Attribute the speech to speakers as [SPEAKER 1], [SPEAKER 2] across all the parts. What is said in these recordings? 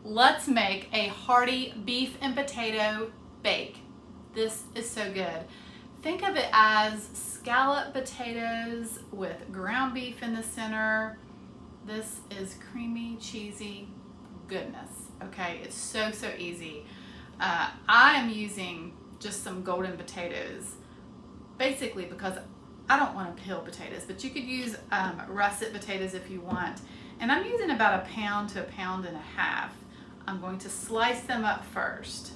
[SPEAKER 1] let's make a hearty beef and potato bake. This is so good. Think of it as scalloped potatoes with ground beef in the center. This is creamy, cheesy goodness. Okay, it's so easy. I am using just some golden potatoes, basically because I don't want to peel potatoes, but you could use russet potatoes if you want. And I'm using about 1 pound to 1.5 pounds. I'm going to slice them up first.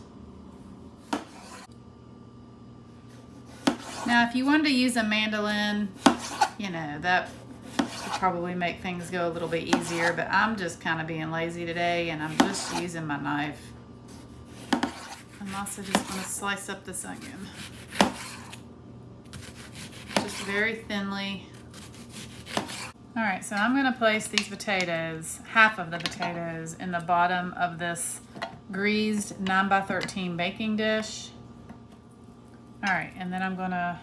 [SPEAKER 1] Now, if you wanted to use a mandolin, you know, that would probably make things go a little bit easier, but I'm just kind of being lazy today and I'm just using my knife. I'm also just going to slice up this onion. Just very thinly. All right, so I'm going to place these potatoes, half of the potatoes, in the bottom of this greased 9x13 baking dish. All right, and then I'm going to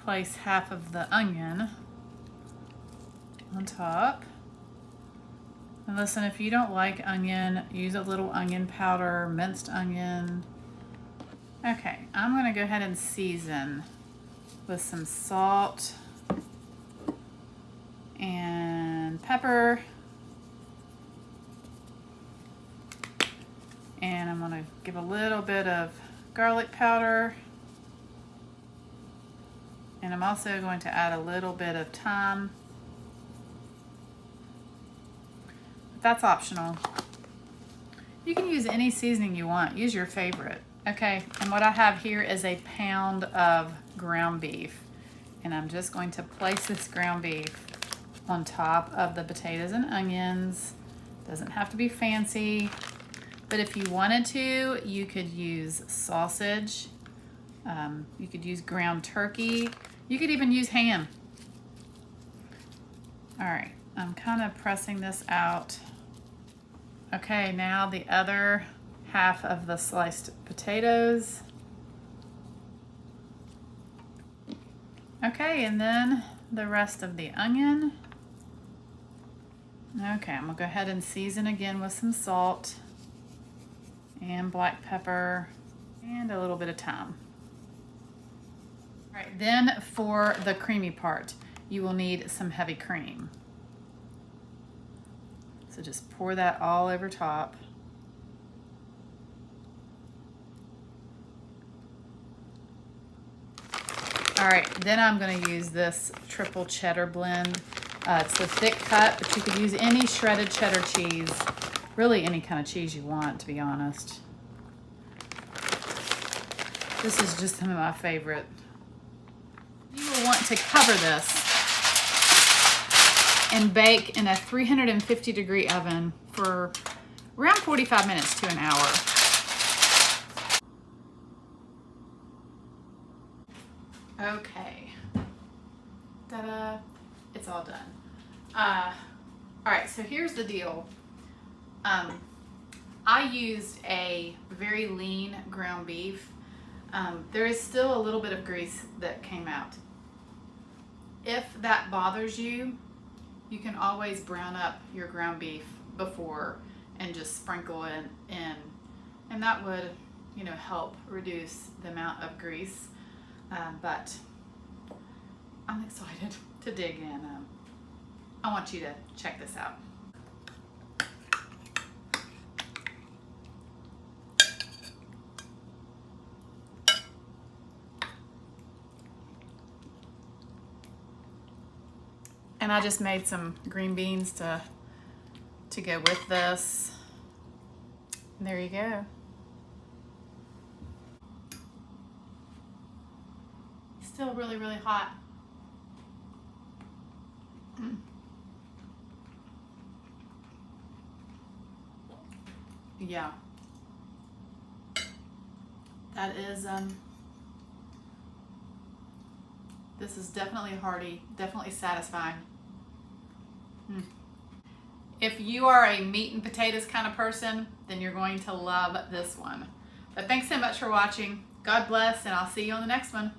[SPEAKER 1] place half of the onion on top. And listen, if you don't like onion, use a little onion powder, minced onion. Okay, I'm going to go ahead and season with some salt and pepper. And I'm going to give a little bit of garlic powder. And I'm also going to add a little bit of thyme. But that's optional. You can use any seasoning you want. Use your favorite. Okay, and what I have here is 1 pound of ground beef. And I'm just going to place this ground beef on top of the potatoes and onions. Doesn't have to be fancy. But if you wanted to, you could use sausage. You could use ground turkey. You could even use ham. All right, I'm kind of pressing this out. Okay, now the other half of the sliced potatoes. Okay, and then the rest of the onion. Okay, I'm gonna go ahead and season again with some salt and black pepper and a little bit of thyme. All right, then for the creamy part, you will need some heavy cream. So just pour that all over top. All right, then I'm gonna use this triple cheddar blend. It's the thick cut, but you could use any shredded cheddar cheese. Really any kind of cheese you want, to be honest. This is just some of my favorite. You will want to cover this and bake in a 350-degree oven for around 45 minutes to an hour. Okay. Ta-da. It's all done. All right, so here's the deal. I used a very lean ground beef. There is still a little bit of grease that came out. If that bothers you, you can always brown up your ground beef before and just sprinkle it in, and that would, you know, help reduce the amount of grease. But I'm excited to dig in. I want you to check this out. And I just made some green beans to go with this. And there you go. Still really, really hot. Yeah. That is, this is definitely hearty, definitely satisfying. If you are a meat and potatoes kind of person, then you're going to love this one. But thanks so much for watching. God bless, and I'll see you on the next one.